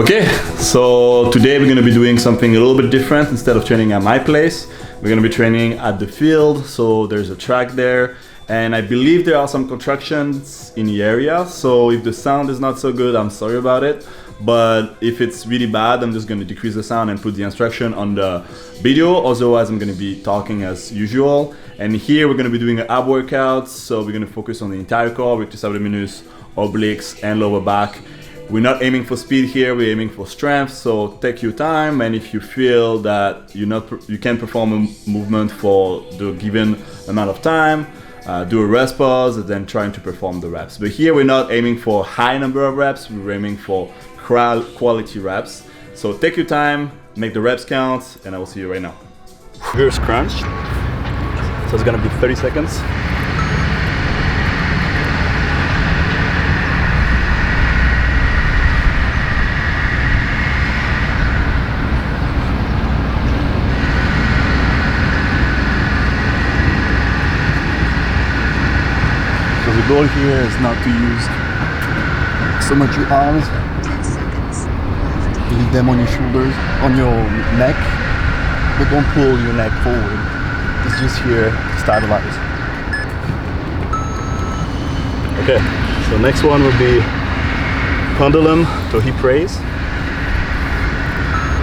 Okay, so today we're going to be doing something a little bit different. Instead of training at my place, we're going to be training at the field. So there's a track there, and I believe there are some contractions in the area. So if the sound is not so good, I'm sorry about it. But if it's really bad, I'm just going to decrease the sound and put the instruction on the video. Otherwise, I'm going to be talking as usual. And here we're going to be doing an ab workout. So we're going to focus on the entire core, rectus abdominis, obliques, and lower back. We're not aiming for speed here, we're aiming for strength, so take your time, and if you feel that you can perform a movement for the given amount of time, do a rest pause and then trying to perform the reps. But here we're not aiming for high number of reps, we're aiming for quality reps. So take your time, make the reps count, and I will see you right now. Here's crunch, so it's gonna be 30 seconds. The goal here is not to use so much your arms. Leave them on your shoulders, on your neck, but don't pull your neck forward. It's just here to stabilize. Okay, so next one will be pendulum to hip raise.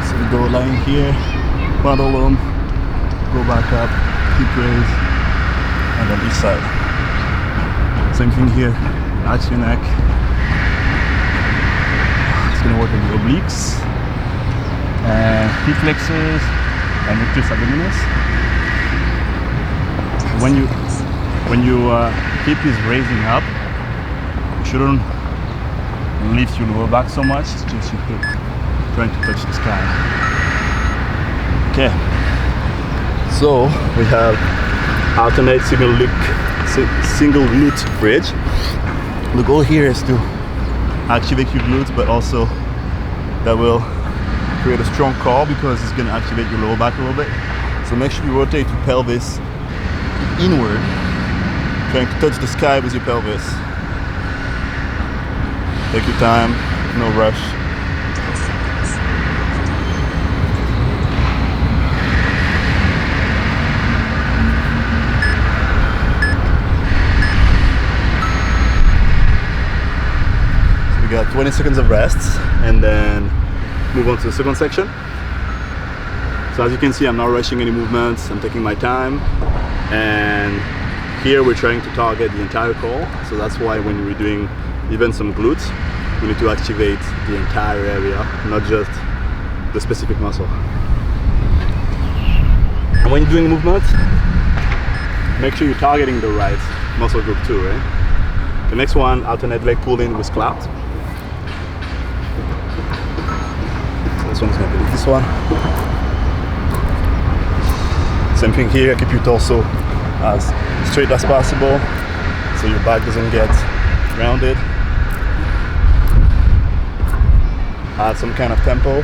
So we go lying here, pendulum, go back up, hip raise, and then each side. Same thing here, relax your neck. It's gonna work on the obliques, and hip flexors, and rectus abdominis. When your hip is raising up, you shouldn't lift your lower back so much, it's just your hip trying to touch the sky. Okay, so we have alternate single glute bridge. The goal here is to activate your glutes, but also that will create a strong core because it's going to activate your lower back a little bit. So make sure you rotate your pelvis inward, trying to touch the sky with your pelvis. Take your time, no rush. Got 20 seconds of rest and then move on to the second section. So as you can see, I'm not rushing any movements, I'm taking my time, and here we're trying to target the entire core. So that's why when we're doing even some glutes, we need to activate the entire area, not just the specific muscle. And when you're doing movements, make sure you're targeting the right muscle group too, right? The next one, alternate leg pull-in with clapped. This one's going to be this one. Same thing here, keep your torso as straight as possible so your back doesn't get rounded. Add some kind of tempo.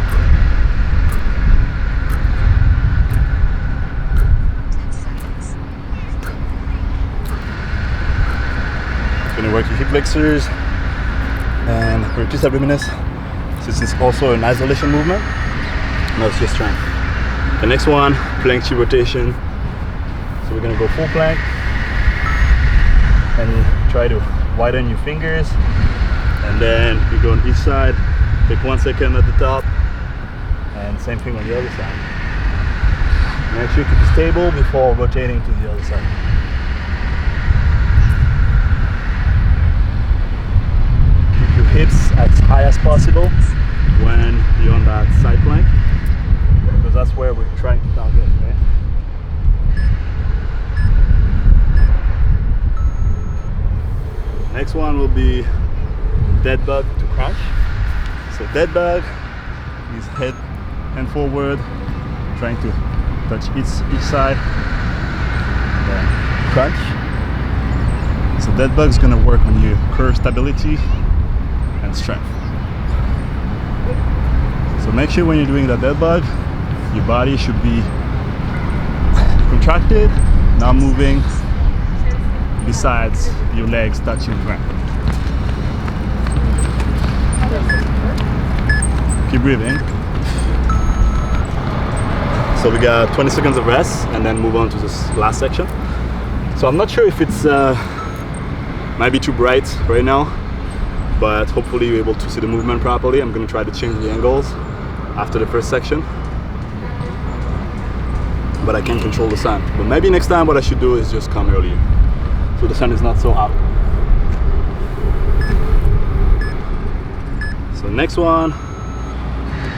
Going to work your hip flexors and rectus abdominis. This is also an isolation movement. No, it's just strength. The next one, plank to rotation. So we're gonna go full plank and try to widen your fingers, and then you go on each side. Take 1 second at the top, and same thing on the other side. Make sure you keep it stable before rotating to the other side. Keep your hips as high as possible when you're on that side plank, because that's where we're trying to target, right? Next one will be dead bug to crunch. So dead bug is hand forward, trying to touch each side, then crunch. So dead bug is going to work on your core stability and strength. So make sure when you're doing that dead bug, your body should be contracted, not moving, besides your legs touching the ground. Keep breathing. So we got 20 seconds of rest and then move on to this last section. So I'm not sure if it's might be too bright right now, but hopefully you're able to see the movement properly. I'm gonna try to change the angles after the first section, but I can't control the sun. But maybe next time what I should do is just come earlier, so the sun is not so hot. So next one,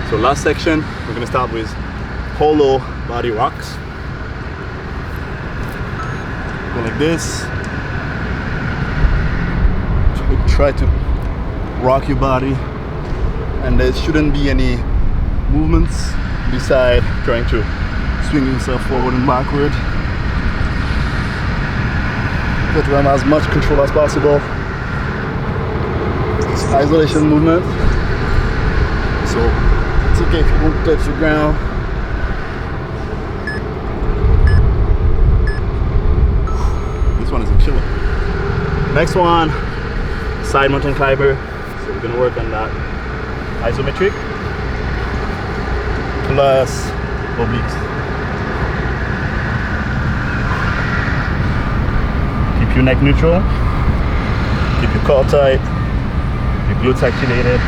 so last section, we're gonna start with hollow body rocks. Go like this. Try to rock your body, and there shouldn't be any movements beside trying to swing yourself forward and backward. Try to have as much control as possible. It's isolation movement, so it's okay if you won't touch the ground. This one is a killer. Next one, side mountain climber. So we're gonna work on that isometric plus obliques. Keep your neck neutral, keep your core tight, your glutes activated.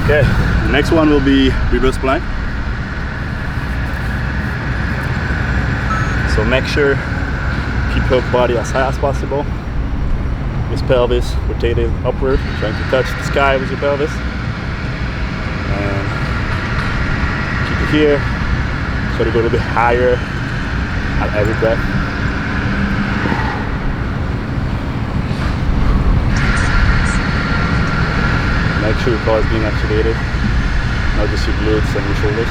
Okay, the next one will be reverse plank. So make sure keep your body as high as possible. This pelvis rotated upward, trying to touch the sky with your pelvis. And keep it here. Try to go a little bit higher at every breath. Make sure your core is being activated, not just your glutes and your shoulders.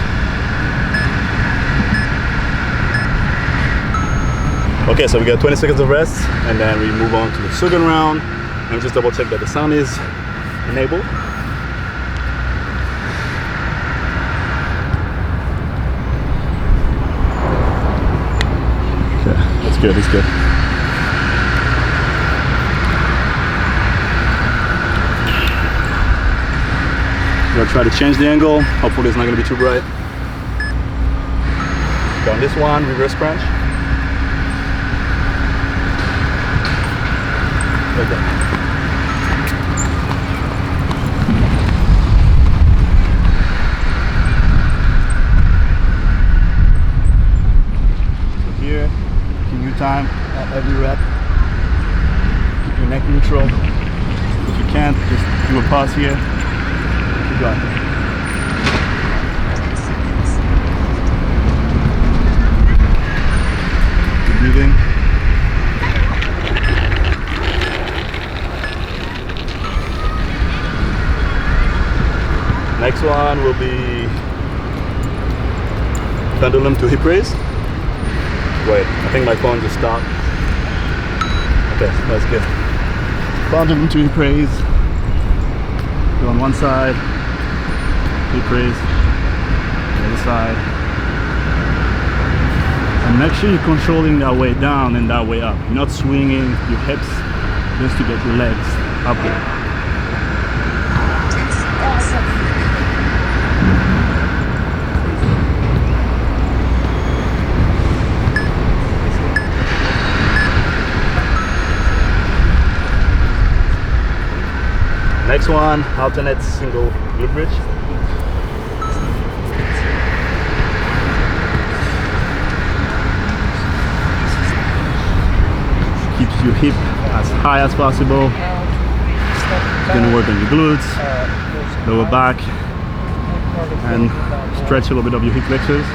Okay, so we got 20 seconds of rest, and then we move on to the second round, and we just double check that the sound is enabled. Okay, that's good, that's good. I'm gonna try to change the angle. Hopefully it's not gonna be too bright. Okay, on this one, reverse crunch. Like that. So here, keep your time at every rep. Keep your neck neutral. If you can't, just do a pause here. Keep going. Keep breathing. Next one will be pendulum to hip raise. Wait, I think my phone just stopped. Okay, that's good. Pendulum to hip raise. Go on one side, hip raise, the other side. And make sure you're controlling that way down and that way up. You're not swinging your hips just to get your legs upward. Next one, alternate single glute bridge. Keeps your hip as high as possible. It's gonna work on your glutes, lower back, and stretch a little bit of your hip flexors.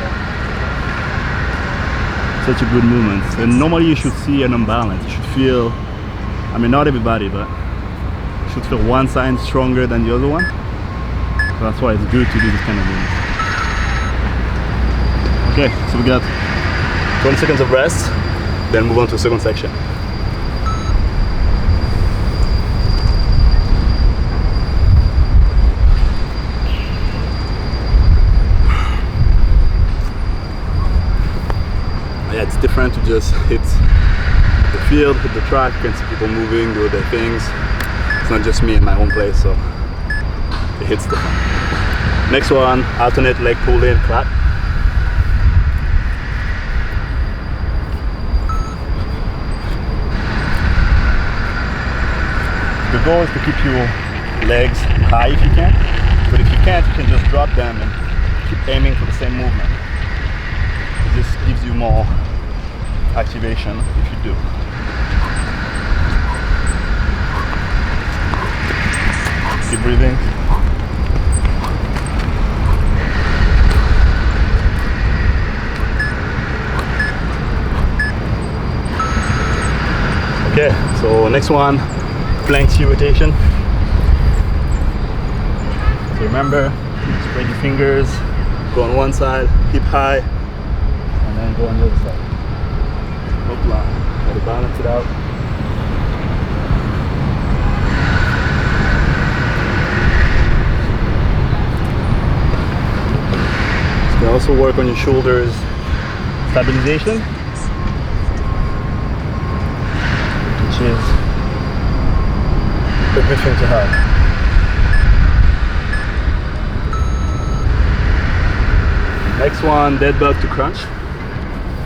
Such a good movement. And normally you should see an imbalance. You should feel, I mean, not everybody, but should feel one side stronger than the other one. So that's why it's good to do this kind of movement. Okay, so we got 20 seconds of rest, then move on to the second section. just hit the field, hit the track. You can see people moving, do their things. It's not just me in my own place, so it hits the fun. Next one, alternate leg pull in, clap. The goal is to keep your legs high if you can, but if you can't, you can just drop them and keep aiming for the same movement. It just gives you more activation if you do. Keep breathing. Okay, so next one, plank rotation. So remember, spread your fingers, go on one side, keep high, and then go on the other side. Hopla, try to balance it out. So you also work on your shoulders stabilization, which is a good thing to have. Next one, dead bug to crunch.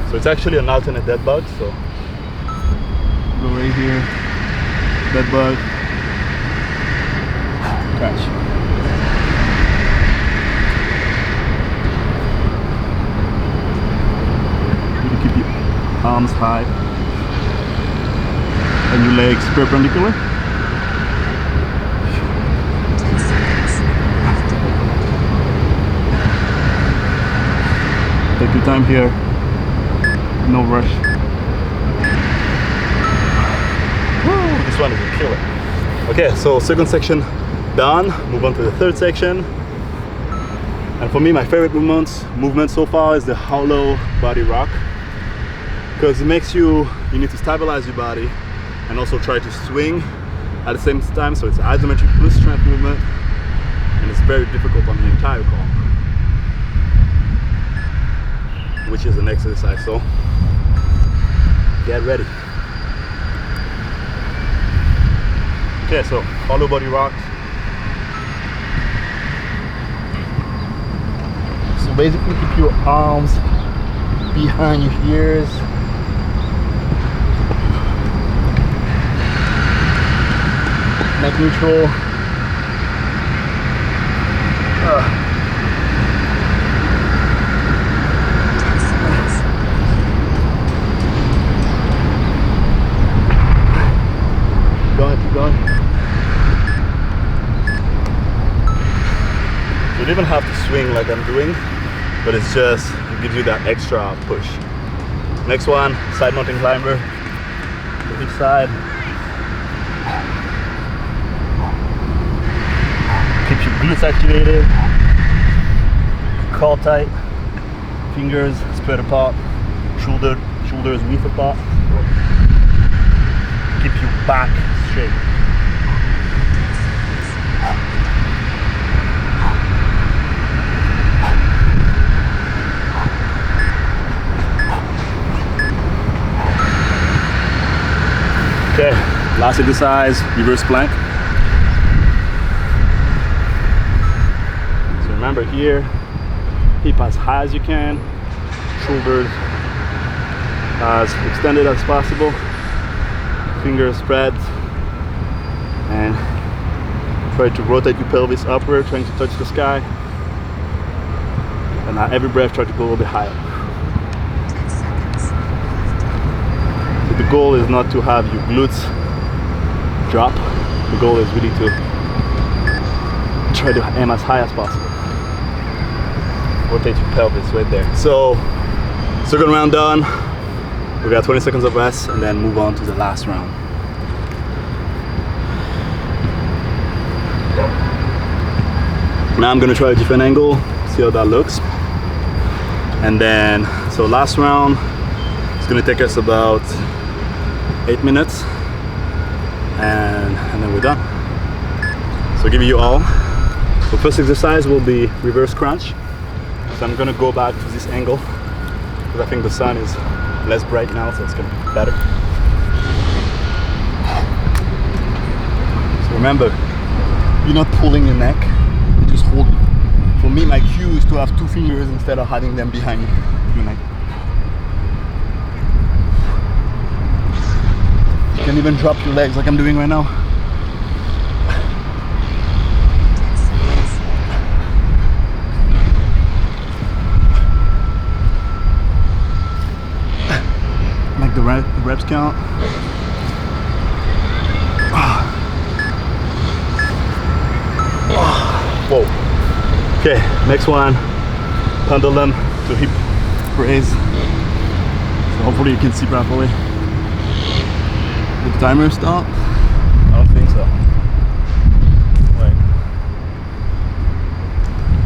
So it's actually an alternate dead bug. So go right here, dead bug, crunch. You keep your arms high and your legs perpendicular. Take your time here, no rush. Woo, this one is a killer. Okay, so second section done. Move on to the third section. And for me, my favorite movement so far is the hollow body rock, because it makes you need to stabilize your body and also try to swing at the same time. So it's an isometric plus strength movement, and it's very difficult on the entire core, which is an exercise, so get ready. Okay, so hollow body rock. So basically keep your arms behind your ears. Neck neutral. Keep going. You don't even have to swing like I'm doing, but it's just, it gives you that extra push. Next one, side mountain climber. To each side. Keep your glutes activated. Core tight. Fingers spread apart. Shoulders width apart. Keep your back straight. Okay, last exercise, reverse plank. So remember here, hip as high as you can, shoulders as extended as possible, fingers spread, and try to rotate your pelvis upward, trying to touch the sky. And at every breath, try to go a little bit higher. So the goal is not to have your glutes drop. The goal is really to try to aim as high as possible. Rotate your pelvis right there. So, second round done. We got 20 seconds of rest and then move on to the last round. Now I'm gonna try a different angle, see how that looks. And then, so last round, it's gonna take us about 8 minutes. And then we're done. So I'll give you all. So first exercise will be reverse crunch. So I'm gonna go back to this angle because I think the sun is less bright now, so it's gonna be better. So remember, you're not pulling your neck, you just hold it. For me, my cue is to have 2 fingers instead of having them behind your neck. You can even drop your legs like I'm doing right now. Make the reps count. Whoa. Okay, next one, pendulum to hip raise. So hopefully you can see properly. Did the timer stop? I don't think so. Wait.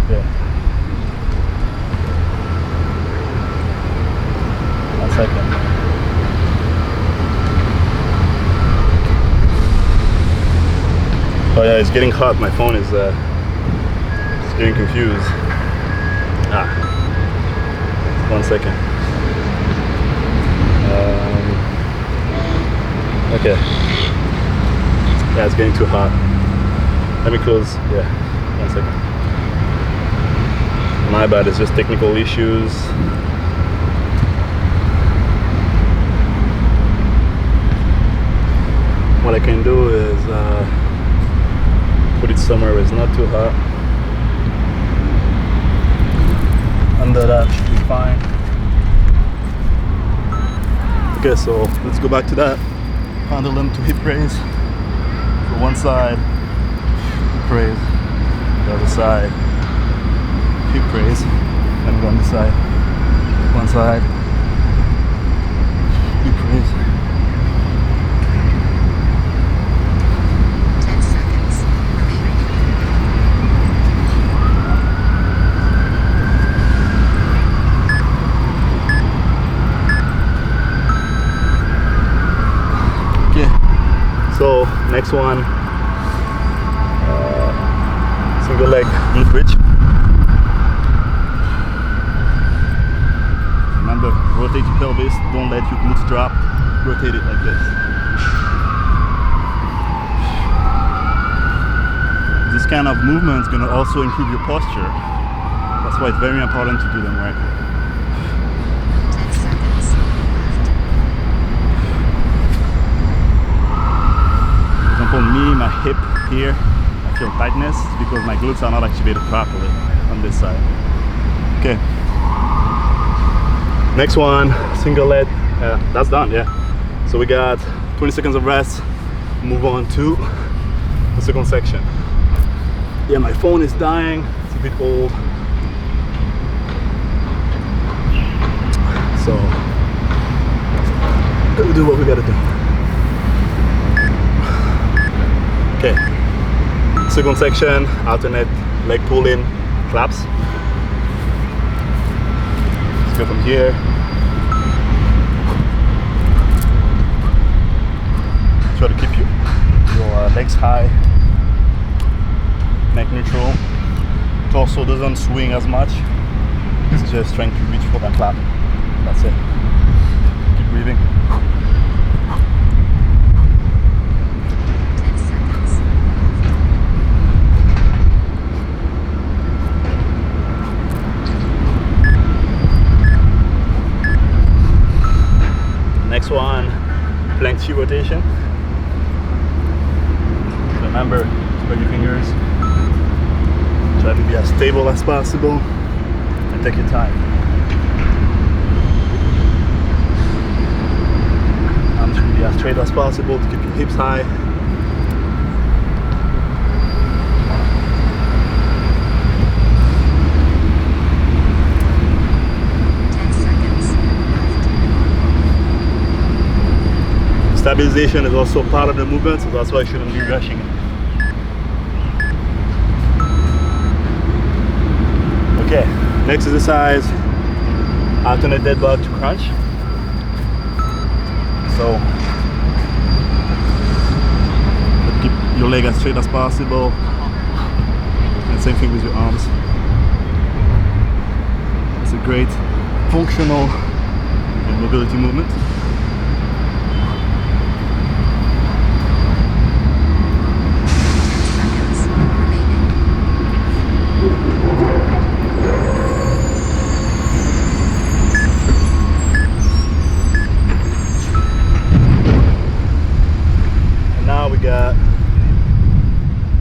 Yeah. 1 second. Oh yeah, it's getting hot. My phone is getting confused. 1 second. Okay. Yeah, it's getting too hot. Let me close. Yeah, 1 second. My bad, it's just technical issues. What I can do is put it somewhere where it's not too hot. Under that should be fine. Okay, so let's go back to that. Pendulum to hip raise. For one side, hip raise. The other side, hip raise. And go on this side. One side, hip raise. 10 seconds remaining. So next one, single leg glute bridge. Remember, rotate your pelvis, don't let your glutes drop, rotate it like this. This kind of movement is going to also improve your posture. That's why it's very important to do them right. 10 seconds left. For example, me, my hip here, I feel tightness because my glutes are not activated properly on this side. Okay. Next one, single leg. That's done, yeah. So we got 20 seconds of rest. Move on to the second section. Yeah, my phone is dying. It's a bit old. So we'll do what we gotta do. Okay, second section, alternate leg pull-in, claps. Let's go from here. Try to keep your legs high, neck neutral. Torso doesn't swing as much. It's just trying to reach for that clap. That's it. Keep breathing. 10 seconds. Next one, plank T rotation. Remember, spread your fingers. Try to be as stable as possible and take your time. Arms should be as straight as possible to keep your hips high. Stabilization is also part of the movement, so that's why I shouldn't be rushing it. Okay, next exercise, alternate dead bug to crunch. So keep your leg as straight as possible, and same thing with your arms. It's a great functional and mobility movement.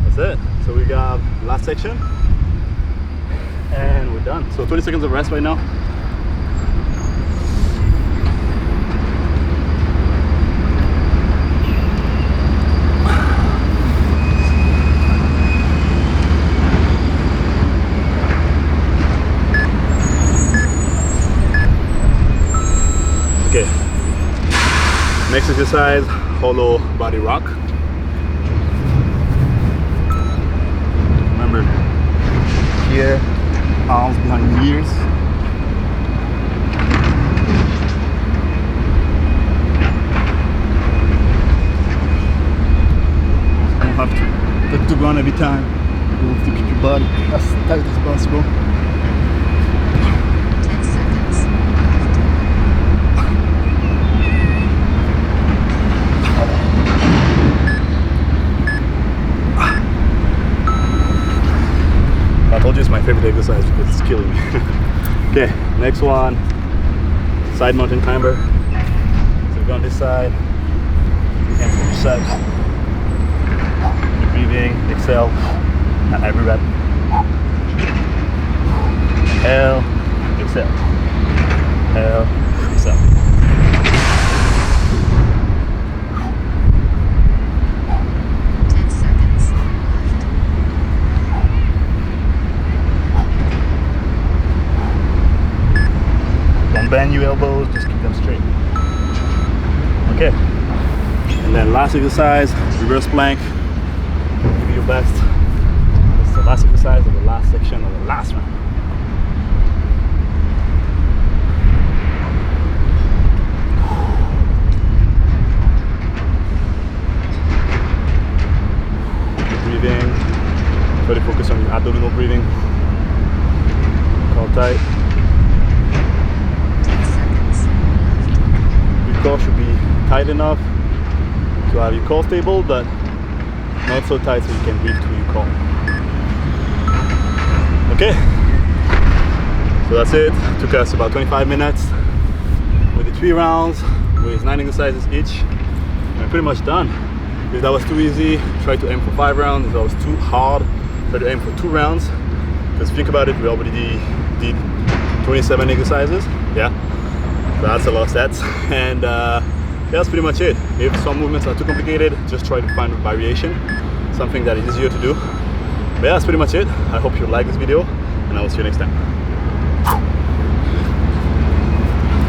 That's it. So we got last section and we're done. So 20 seconds of rest right now. Okay. Next exercise, hollow body rock. Remember, here, arms behind the ears. You don't have to touch the ground every time. You have to keep your body as tight as possible. 10 seconds. I told you it's my favorite exercise because it's killing me. Okay, next one, side mountain climber. So we go on this side, and from the side. Keep breathing, exhale, at every rep. Inhale, exhale. Inhale, exhale. Don't bend your elbows, just keep them straight. Okay. And then last exercise, reverse plank. Give it your best. This is the last exercise of the last section of the last round. Keep breathing. Try to focus on your abdominal breathing. Hold tight. Core should be tight enough to have your core stable, but not so tight so you can breathe through your core. Okay, so that's it. Took us about 25 minutes with the 3 rounds with 9 exercises each. We're pretty much done. If that was too easy, try to aim for 5 rounds. If that was too hard, try to aim for 2 rounds. Because think about it, we already did 27 exercises. Yeah. So that's a lot of sets, and yeah, that's pretty much it. If some movements are too complicated, just try to find a variation, something that is easier to do. But yeah, that's pretty much it. I hope you like this video, and I will see you next time.